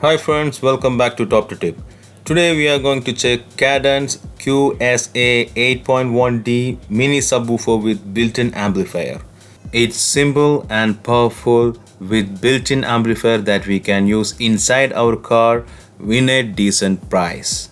Hi friends, welcome back to Top to Tip. Today we are going to check Cadence QSA-8.1D mini subwoofer with built-in amplifier. It's simple and powerful with built-in amplifier that we can use inside our car win a decent price.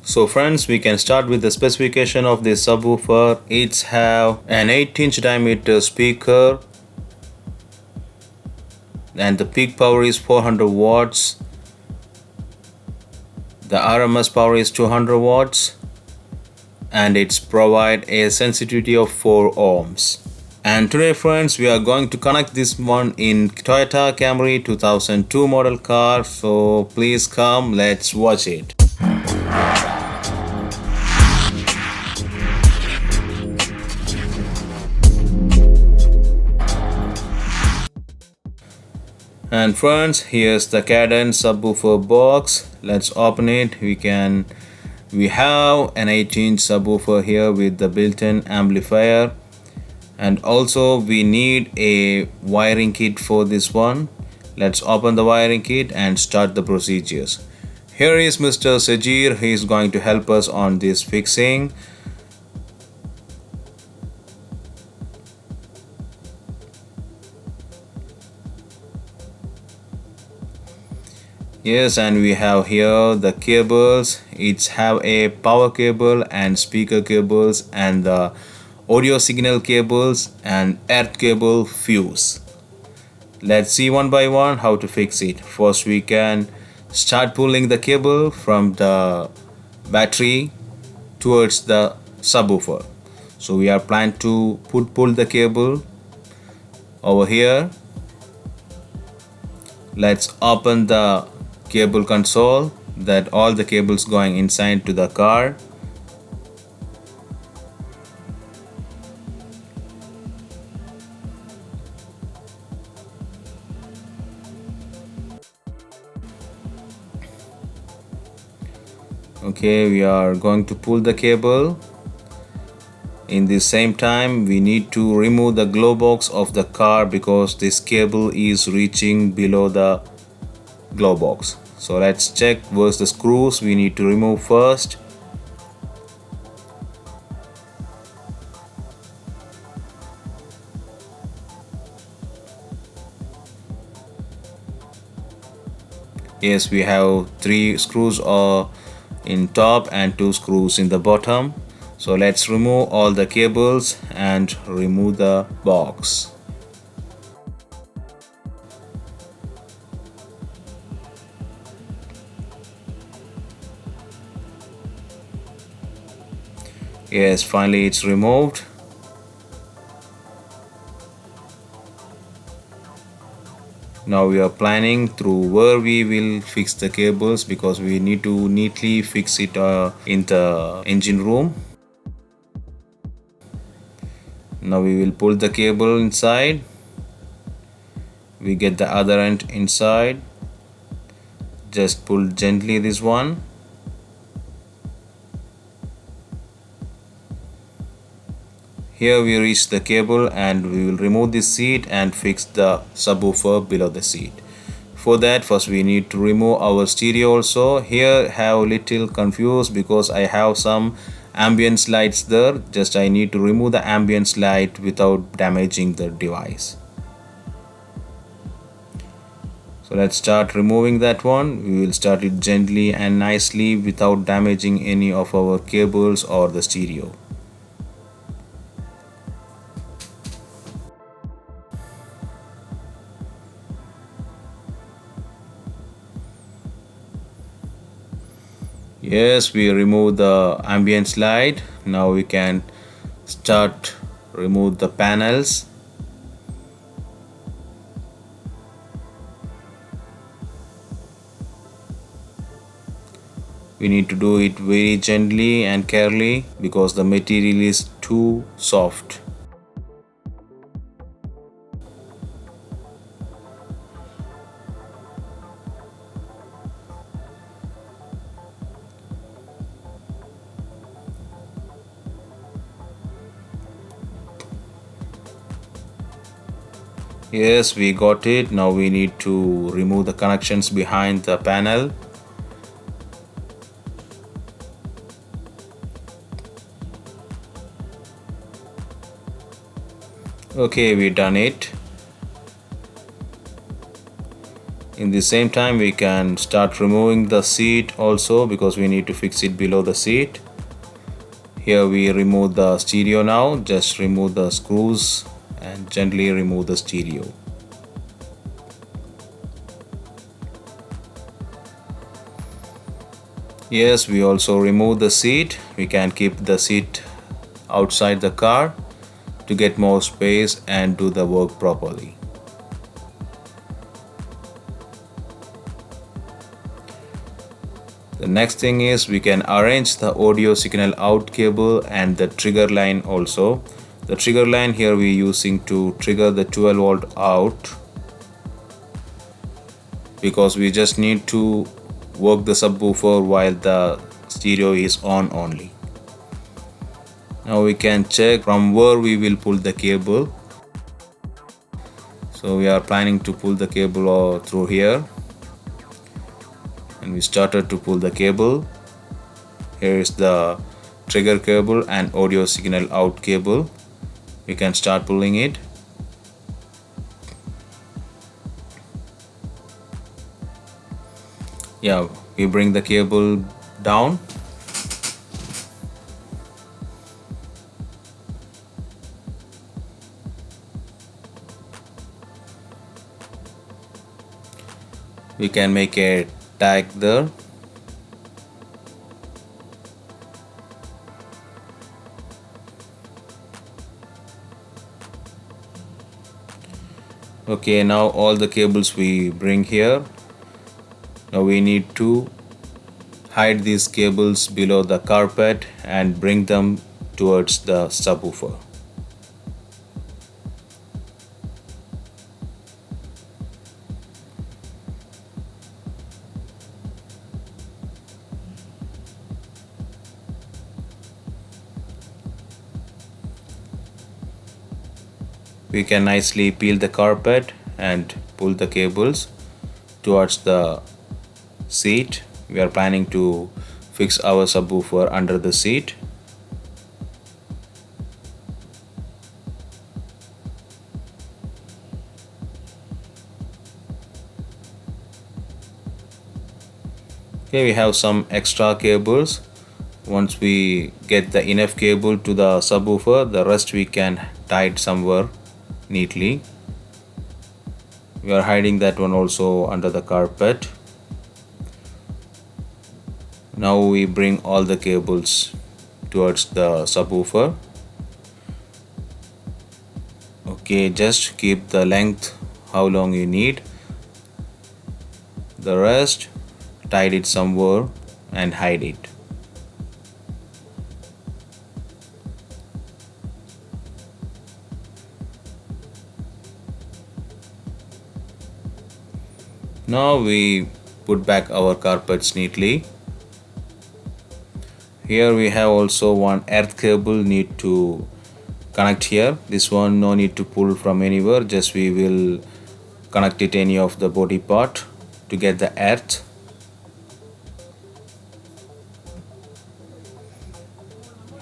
So friends, we can start with the specification of this subwoofer. It's have an 8-inch diameter speaker and the peak power is 400 watts. The RMS power is 200 watts and it's provide a sensitivity of 4 ohms. And today friends, we are going to connect this one in Toyota Camry 2002 model car. So please come, let's watch it. And friends, here's the Cadence subwoofer box. Let's open it. We have an 8-inch subwoofer here with the built-in amplifier, and also we need a wiring kit for this one. Let's open the wiring kit and start the procedures. Here is Mr. Sajir. He is going to help us on this fixing. Yes, and we have here the cables. It's have a power cable and speaker cables and the audio signal cables and earth cable fuse. Let's see one by one how to fix it. First we can start pulling the cable from the battery towards the subwoofer. So we are planning to pull the cable over here. Let's open the cable console, that all the cables going inside to the car. Okay, we are going to pull the cable. In the same time, we need to remove the glow box of the car because this cable is reaching below the glow box. So let's check where's the screws we need to remove first. Yes, we have 3 screws in top and 2 screws in the bottom. So let's remove all the cables and remove the box. Yes, finally it's removed. Now we are planning through where we will fix the cables because we need to neatly fix it in the engine room. Now we will pull the cable inside. We get the other end inside. Just pull gently this one. Here we reach the cable and we will remove the seat and fix the subwoofer below the seat. For that, first we need to remove our stereo also. Here have little confused because I have some ambience lights there. Just I need to remove the ambience light without damaging the device. So let's start removing that one. We will start it gently and nicely without damaging any of our cables or the stereo. Yes, we remove the ambience light. Now we can start remove the panels. We need to do it very gently and carefully because the material is too soft. Yes, we got it. Now we need to remove the connections behind the panel. Okay, we done it. In the same time, we can start removing the seat also, because we need to fix it below the seat. Here we remove the stereo now. Just remove the screws and gently remove the stereo. Yes, we also remove the seat. We can keep the seat outside the car to get more space and do the work properly. The next thing is we can arrange the audio signal out cable and the trigger line also. The trigger line here we are using to trigger the 12 volt out, because we just need to work the subwoofer while the stereo is on only. Now we can check from where we will pull the cable. So we are planning to pull the cable through here, and we started to pull the cable. Here is the trigger cable and audio signal out cable. We can start pulling it. Yeah, we bring the cable down. We can make a tag there. Okay, now all the cables we bring here. Now we need to hide these cables below the carpet and bring them towards the subwoofer. We can nicely peel the carpet and pull the cables towards the seat. We are planning to fix our subwoofer under the seat. Okay, we have some extra cables. Once we get the enough cable to the subwoofer, the rest we can tie it somewhere neatly. We are hiding that one also under the carpet. Now we bring all the cables towards the subwoofer. Okay, just keep the length how long you need. The rest, tie it somewhere and hide it. Now we put back our carpets neatly. Here we have also one earth cable need to connect here. This one no need to pull from anywhere, just we will connect it any of the body part to get the earth.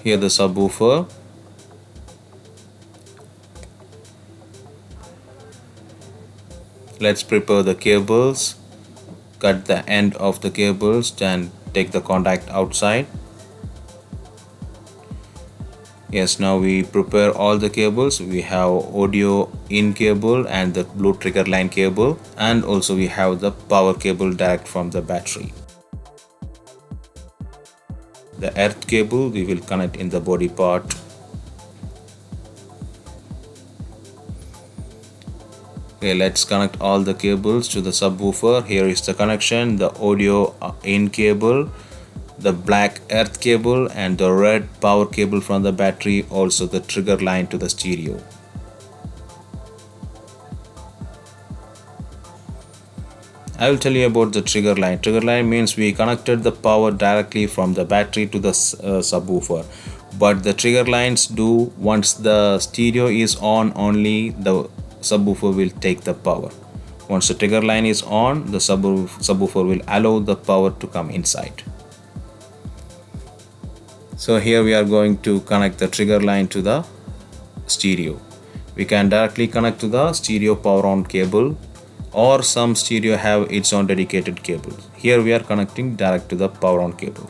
Here the subwoofer. Let's prepare the cables. Cut the end of the cables and take the contact outside. Yes, now we prepare all the cables. We have audio in cable and the blue trigger line cable, and also we have the power cable direct from the battery. The earth cable we will connect in the body part. Okay, let's connect all the cables to the subwoofer. Here is the connection, the audio in cable, the black earth cable and the red power cable from the battery, also the trigger line to the stereo. I will tell you about the trigger line. Trigger line means we connected the power directly from the battery to the subwoofer, but the trigger lines do once the stereo is on only, the subwoofer will take the power. Once the trigger line is on, the subwoofer will allow the power to come inside. So here we are going to connect the trigger line to the stereo. We can directly connect to the stereo power on cable, or some stereo have its own dedicated cable. Here we are connecting direct to the power on cable.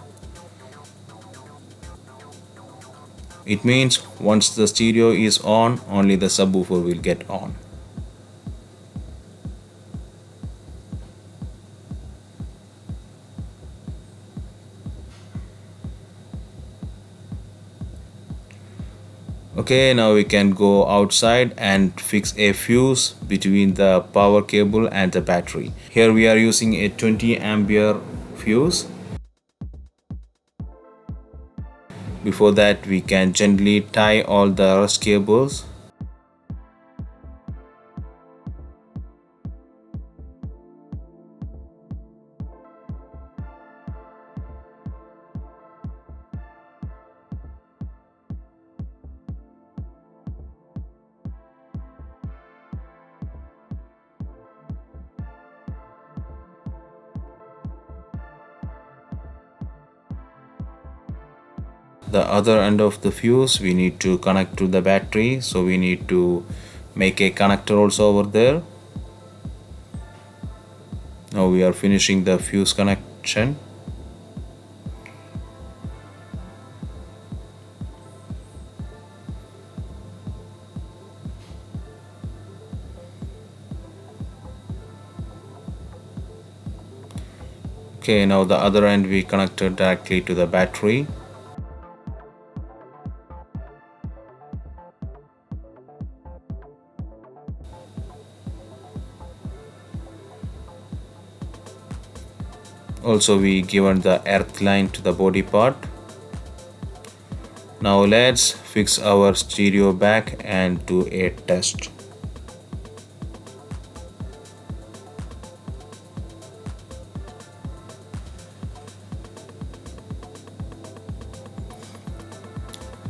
It means once the stereo is on, only the subwoofer will get on. Okay, now we can go outside and fix a fuse between the power cable and the battery. Here we are using a 20 ampere fuse. Before that, we can gently tie all the rest cables. The other end of the fuse we need to connect to the battery, so we need to make a connector also over there. Now we are finishing the fuse connection. Okay, now the other end we connected directly to the battery. Also we given the earth line to the body part. Now let's fix our stereo back and do a test.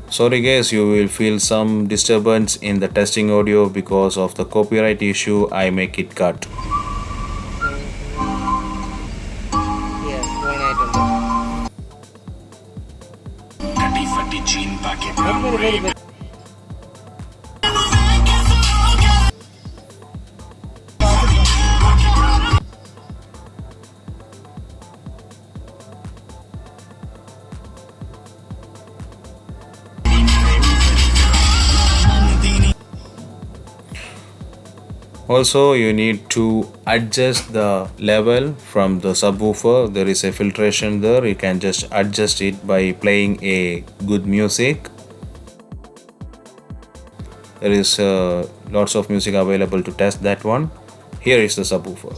Sorry guys, you will feel some disturbance in the testing audio because of the copyright issue. I make it cut. Also, you need to adjust the level from the subwoofer. There is a filtration there. You can just adjust it by playing a good music. There is lots of music available to test that one. Here is the subwoofer.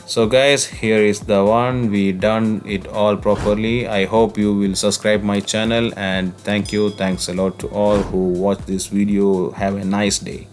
So guys, here is the one. We done it all properly. I hope you will subscribe my channel, and thanks a lot to all who watched this video. Have a nice day.